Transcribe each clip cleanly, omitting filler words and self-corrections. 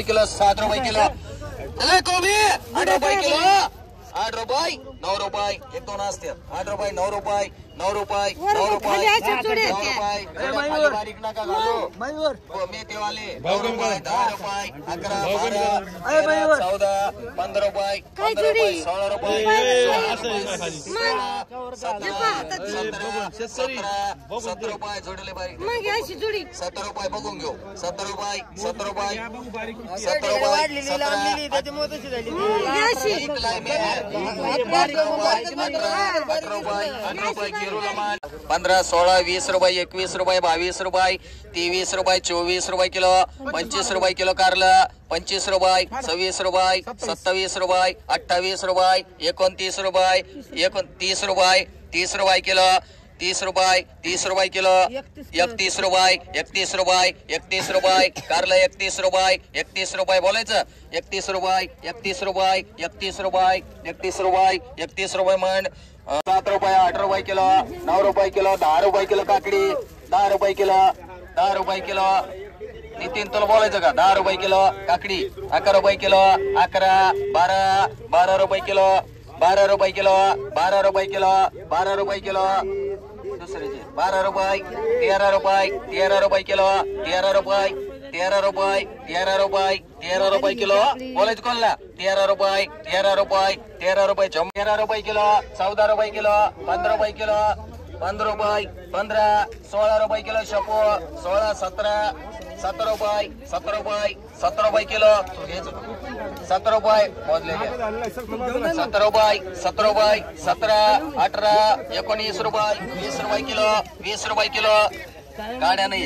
kilo 7 रुपये kilo कोबी 8 रुपये किलो 8 रुपये 9 रुपये 1 2 असते 8 रुपये 9 रुपये 9 रुपये 9 रुपये 9 रुपये बारीक नका घालू मेथीवाले 9 रुपये 10 रुपये 11 12 14 15 रुपये 15 रुपये 16 रुपये 17 रुपये जोडले बारीक 17 रुपये बघून घेऊ 17 रुपये 17 रुपये 17 रुपये 15 16 20 रुपये 21 रुपये 22 रुपये 23 रुपये 24 रुपये किलो 25 रुपये किलो कारलं 25 रुपये 26 रुपये 27 रुपये 28 रुपये 29 रुपये 30 रुपये 30 रुपये किलो 30 रुपये 30 रुपये किलो 31 रुपये 31 रुपये 31 रुपये कारलं 31 रुपये 31 रुपये बोलायचं 31 रुपये 31 रुपये 31 रुपये 31 रुपये 31 रुपये मंड 7 रुपये 8 रुपये किलो 9 रुपये किलो 10 रुपये किलो काकडी 10 रुपये किलो 10 रुपये किलो नितीन तुला बोलायचं का 10 रुपये किलो काकडी 11 रुपये किलो 11 12 12 रुपये किलो 12 रुपये किलो 12 रुपये किलो 12 रुपये किलो दुसऱ्याचे 12 रुपये 13 रुपये 13 रुपये किलो 13 रुपये 13 रुपये 13 रुपये 13 रुपये किलो बोलायचं कोणला 13 रुपये 13 रुपये 13 रुपये 13 रुपये किलो 14 रुपये किलो 15 रुपये किलो 15 रुपये 15 16 रुपये किलो शपो 16 17 17 रुपये 17 रुपये 17 रुपये किलो 17 रुपये मोजलेले 17 रुपये 17 रुपये 17 18 19 रुपये 20 रुपये किलो 20 रुपये किलो गाड्या नाही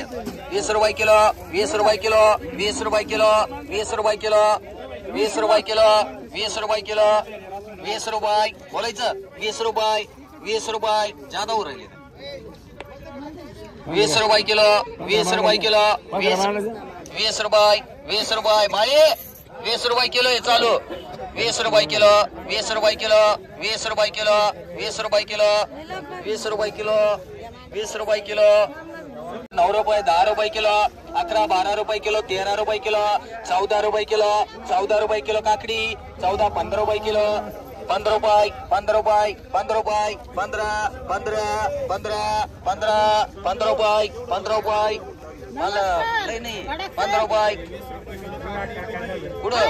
20 रुपये किलो 20 रुपये किलो 20 रुपये किलो 20 रुपये किलो 20 रुपये किलो 20 रुपये किलो 20 रुपये बोलायचं 20 रुपये 20 रुपये ज्यादा हो राहिले 20 रुपये किलो 20 रुपये किलो 20 रुपये 20 रुपये माळे 20 रुपये किलो हे चालू 20 रुपये किलो 20 रुपये किलो 20 रुपये किलो 20 रुपये किलो 20 रुपये किलो 20 रुपये किलो 9 रुपये 10 रुपये किलो 11 12 रुपये किलो 13 रुपये किलो 14 रुपये किलो 14 रुपये किलो काकडी 14 15 रुपये किलो 15 रुपये 15 रुपये 15 रुपये 15 15 15 15 15 रुपये 15 रुपये मला नाही 15 रुपये पुढं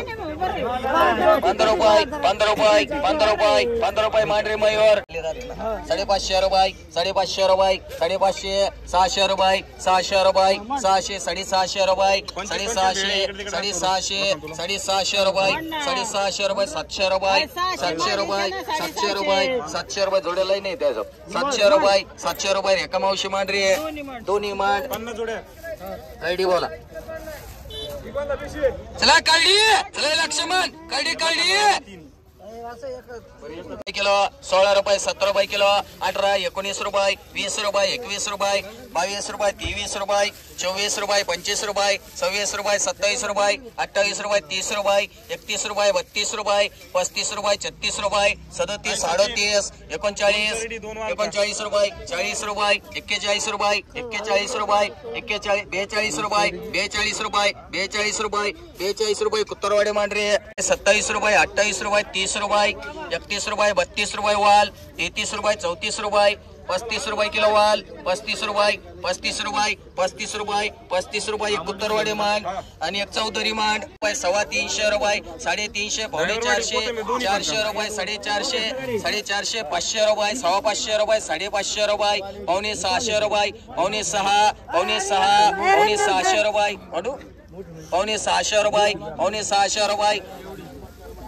15 रुपये 15 रुपये 15 रुपये 15 रुपये मांडरे मयूर 550 रुपये 550 रुपये 550 600 रुपये 600 रुपये 600 650 रुपये 650 650 650 रुपये 650 रुपये 700 रुपये 700 रुपये 700 रुपये 700 रुपये जोडेल नाही त्याचं 700 रुपये रेखा मावशी मांडरी दोन्ही मांड 50 जोड्या रेडी बोला चला काढली चला लक्ष्मण काढली किलो 16 रुपये 17 रुपये किलो 18 19 रुपये 20 रुपये 21 रुपये 22 रुपये 23 रुपये 24 रुपये 25 रुपये 26 रुपये 27 रुपये 28 रुपये 30 रुपये 31 रुपये 32 रुपये 35 रुपये 36 रुपये 37 38 39 39 रुपये 40 रुपये 41 रुपये 41 रुपये 42 रुपये 42 रुपये 42 रुपये 42 रुपये कुत्तरवाडे मांडरे 27 रुपये 28 रुपये 30 रुपये 31 रुपये 32 रुपये वाल 33 रुपये 34 रुपये 35 रुपये किलो वाल 35 रुपये 35 रुपये 35 रुपये 35 रुपये एक कुत्तरवाडे मान आणि एक चौधरी मान 350 रुपये 350 पावणे 400 400 रुपये 450 450 500 रुपये 550 रुपये 550 रुपये पावणे 600 रुपये पावणे 6 पावणे 600 रुपये वाढू पावणे 600 रुपये पावणे 600 रुपये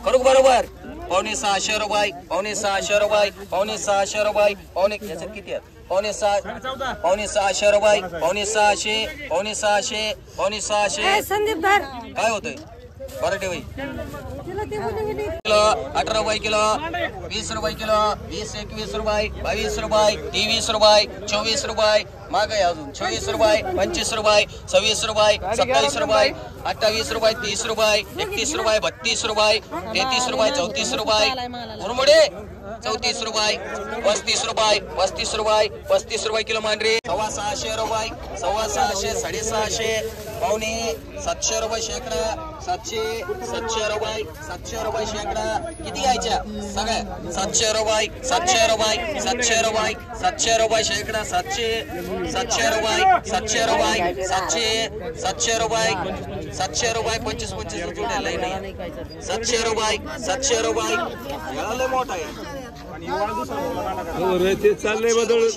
करू बरोबर पावणे 600 रुपये पावणे 600 रुपये पावणे 600 रुपये पावणे याच्यात किती आहे पावणे 600 रुपये पावणे 600 पावणे 600 पावणे 600 संदीप काय होतंय बरं ठेवी किलो 18 रुपये किलो 20 रुपये किलो 20 21 रुपये 22 रुपये 23 रुपये 24 रुपये मागे अजून 26 रुपये 25 रुपये 26 रुपये 27 रुपये 28 रुपये 30 रुपये 31 रुपये 32 रुपये 33 रुपये 34 रुपये मुरमुडे 34 रुपये 35 रुपये 35 रुपये 35 रुपये किलो मांडरे 650 रुपये 650 650 पावणे 700 रुपये शेकडा 700 रुपये शेकडा किती घ्यायच्या सगळ्या 700 रुपये 700 रुपये शेकडा 700 रुपये 25 जोड्याला नाही 700 रुपये याला मोठा आहे ते चाललंय बदल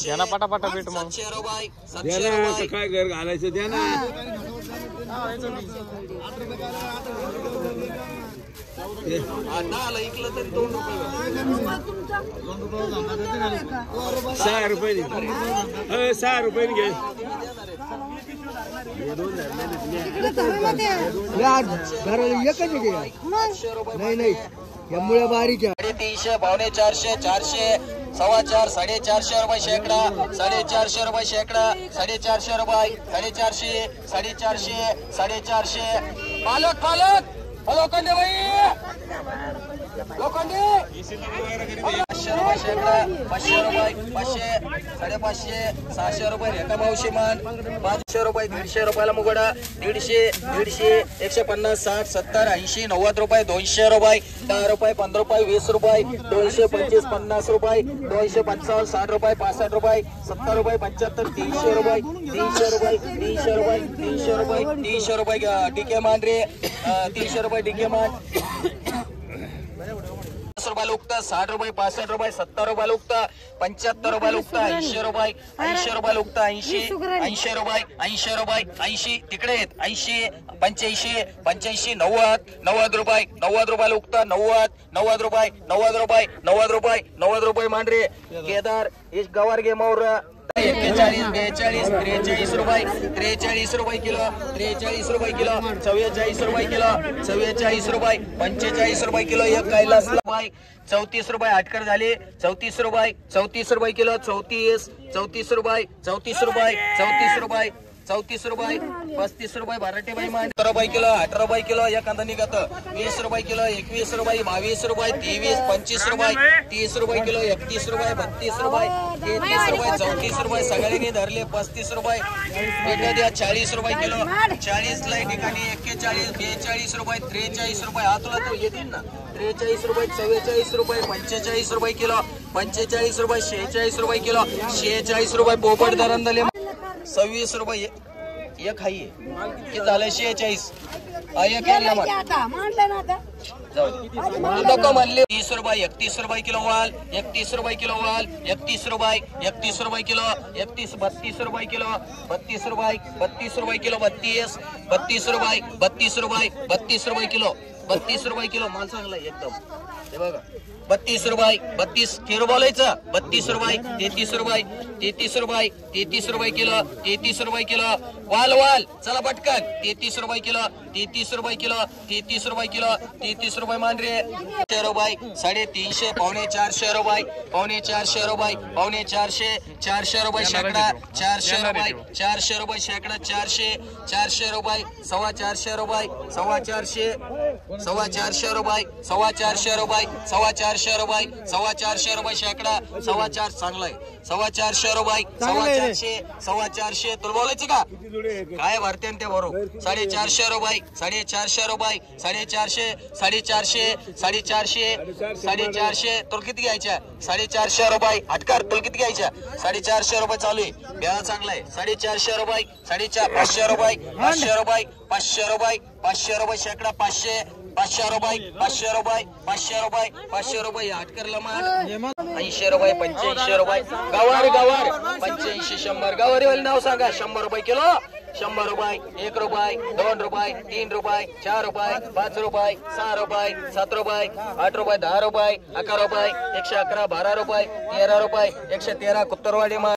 द्या ना पटापटा भेट मग 700 रुपये काय घर घालायचं द्या ना आता ऐकलं तरी 2 रुपये 6 रुपये 6 रुपये घे नाही यामुळे बारीक 350 पावणे 400 400 450 रुपये शेकडा 450 रुपये शेकडा 450 रुपये 450 पालक लोखंडे भाई लोखंडे 500 रुपये शेकडा 500 रुपये 500 550 600 रुपये रेखा मावशीमान 500 रुपये 150 रुपयाला मुगडा 150 150 60 70 80 90 रुपये 200 रुपये 10 रुपये 15 रुपये 20 रुपये 225 50 रुपये 255 60 रुपये 65 रुपये 70 रुपये 75 300 रुपये 300 रुपये डीके मान रे 300 रुपये डीके मान 50 रुपये लुकता 60 रुपये 65 रुपये 70 रुपये लुकता 75 रुपये लुकता 80 रुपये लुकता 80 रुपये 80 तिकडे आहेत 80 85 90 रुपये लुकता 90 रुपये मांडरे केदार इस गवार गे मौर 41 42 43 रुपये 43 रुपये किलो 44 रुपये किलो 44 रुपये किलो 44 रुपये 45 रुपये किलो एक कैलास 34 रुपये अटकर झाले 34 रुपये किलो 34 रुपये 35 रुपये भराटे बाई मान 17 रुपये किलो 18 रुपये किलो एखादा निघत 20 रुपये किलो 21 रुपये 22 रुपये 23 25 रुपये 30 रुपये किलो 31 रुपये 32 रुपये 33 रुपये 34 रुपये सगळ्यांनी धरले 35 रुपये एखाद्या 40 रुपये किलो 40 ला ठिकाणी 41 42 रुपये 43 रुपये हा तुला तो येतील ना 43 रुपये 44 रुपये 45 रुपये किलो 45 रुपये 46 रुपये किलो 46 रुपये पोपट दरंदले 26 रुपये एक हाई किती झालं 46 एक नको म्हणले 30 रुपये 31 रुपये किलो वाल 31 रुपये किलो वाल 31 रुपये किलो 32 रुपये किलो 32 रुपये किलो 32 रुपये किलो माल चांगला एकदम हे बघा 32 रुपये 32 किलो बोलायचं 32 रुपये 33 रुपये किलो 33 रुपये किलो वाल चला पटकन 33 रुपये किलो 33 रुपये मान रे 400 रुपये 350 पावणे 400 रुपये 400 रुपये शेकडा 400 रुपये शेकडा 400 रुपये 450 रुपये 450 रुपये 450 रुपये शेकडा 4.25 चांगला आहे 4.25 रुपये 4.25 तुला बोलायचं का काय भरते ते बरोबर 450 रुपये 450 तुला किती घ्यायच्या 450 रुपये हटकार तुला किती घ्यायच्या 450 रुपये चालू आहे बेळा चांगला आहे 450 रुपये 500 रुपये शेकडा 500 रुपये हटकरला मान 80 रुपये 85 रुपये गवार 85 100 गवारीवाले नाव सांगा 100 रुपये किलो 100 रुपये 1 रुपये 2 रुपये 3 रुपये 4 रुपये 5 रुपये 6 रुपये 7 रुपये 8 रुपये 10 रुपये 11 रुपये 111 12 रुपये 13 रुपये 113 कुत्तरवाडी मान